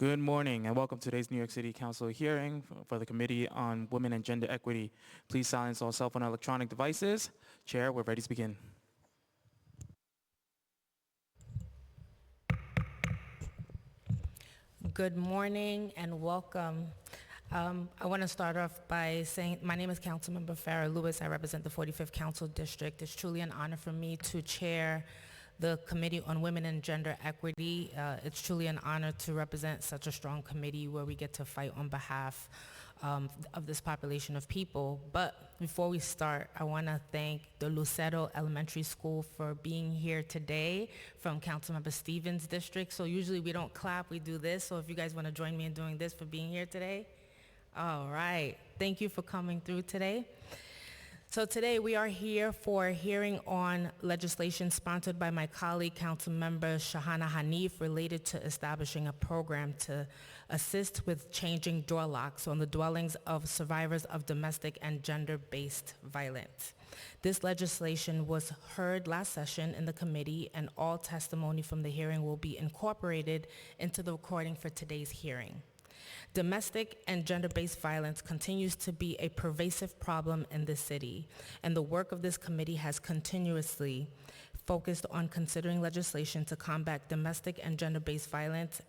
Good morning and welcome to today's New York City Council hearing for the Committee on Women and Gender Equity. Please silence all cell phone and electronic devices. Chair, we're ready to begin. Good morning and welcome. I want to start off by saying my name is Councilmember Farrah Lewis. I represent the 45th Council District. It's truly an honor for me to chair the Committee on Women and Gender Equity. It's truly an honor to represent such a strong committee where we get to fight on behalf of this population of people. But before we start, I want to thank the Lucero Elementary School for being here today from Councilmember Stevens' district. So usually we don't clap, we do this. So if you guys want to join me in doing this for being here today. All right. Thank you for coming through today. So today we are here for a hearing on legislation sponsored by my colleague, Councilmember Shahana Hanif, related to establishing a program to assist with changing door locks on the dwellings of survivors of domestic and gender-based violence. This legislation was heard last session in the committee, and all testimony from the hearing will be incorporated into the recording for today's hearing. Domestic and gender-based violence continues to be a pervasive problem in the city, and the work of this committee has continuously focused on considering legislation to combat domestic and gender-based violence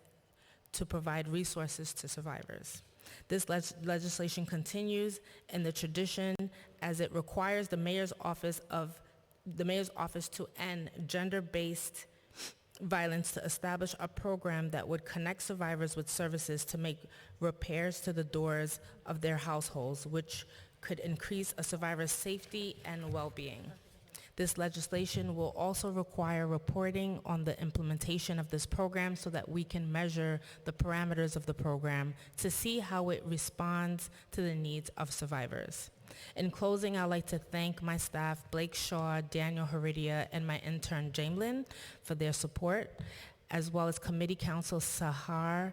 to provide resources to survivors. This legislation continues in the tradition as it requires the mayor's office to end gender-based violence, to establish a program that would connect survivors with services to make repairs to the doors of their households, which could increase a survivor's safety and well-being. This legislation will also require reporting on the implementation of this program so that we can measure the parameters of the program to see how it responds to the needs of survivors. In closing, I'd like to thank my staff, Blake Shaw, Daniel Heredia, and my intern, Jamelin, for their support, as well as Committee Counsel Sahar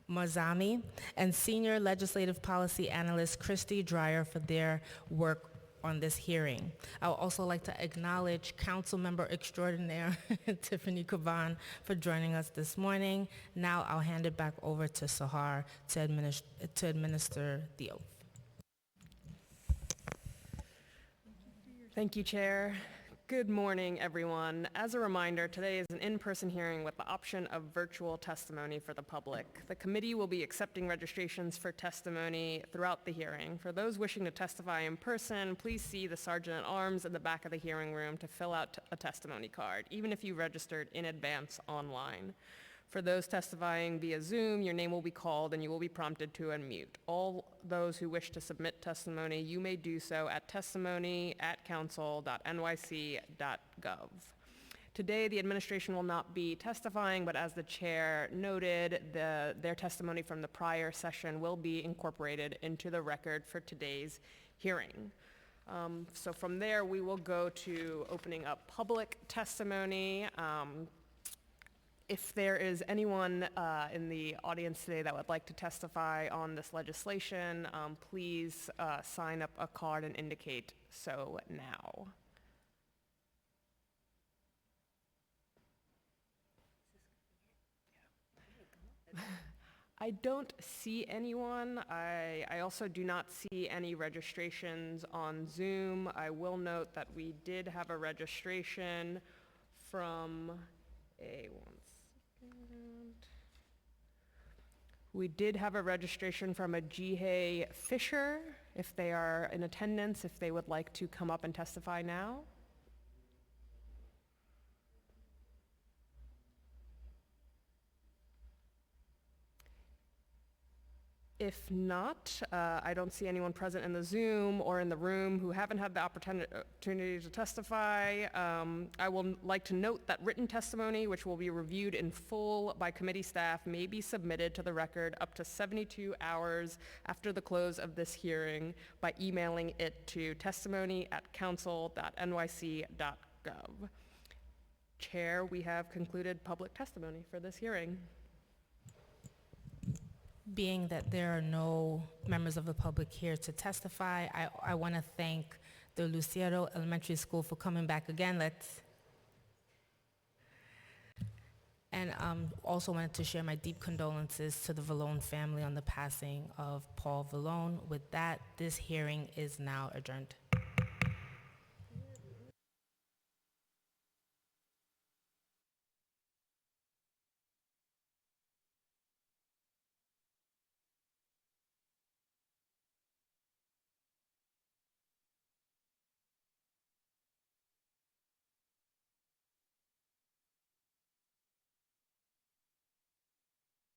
Mazami, and Senior Legislative Policy Analyst Christy Dreyer for their work on this hearing. I would also like to acknowledge Council Member Extraordinaire Tiffany Caban for joining us this morning. Now I'll hand it back over to Sahar to administer the oath. Thank you, Chair. Good morning, everyone. As a reminder, today is an in-person hearing with the option of virtual testimony for the public. The committee will be accepting registrations for testimony throughout the hearing. For those wishing to testify in person, please see the Sergeant-at-Arms in the back of the hearing room to fill out a testimony card, even if you registered in advance online. For those testifying via Zoom, your name will be called and you will be prompted to unmute. All those who wish to submit testimony, you may do so at testimony@council.nyc.gov. Today, the administration will not be testifying, but as the chair noted, their testimony from the prior session will be incorporated into the record for today's hearing. So from there, we will go to opening up public testimony. If there is anyone in the audience today that would like to testify on this legislation, please sign up a card and indicate so now. I don't see anyone. I also do not see any registrations on Zoom. I will note that we did have a registration from We did have a registration from a Jihei Fisher, if they are in attendance, if they would like to come up and testify now. If not, I don't see anyone present in the Zoom or in the room who haven't had the opportunity to testify. I will like to note that written testimony, which will be reviewed in full by committee staff, may be submitted to the record up to 72 hours after the close of this hearing by emailing it to testimony@council.nyc.gov. Chair, we have concluded public testimony for this hearing. Being that there are no members of the public here to testify, I want to thank the Lucero Elementary School for coming back again. And also wanted to share my deep condolences to the Vallone family on the passing of Paul Vallone. With that, this hearing is now adjourned.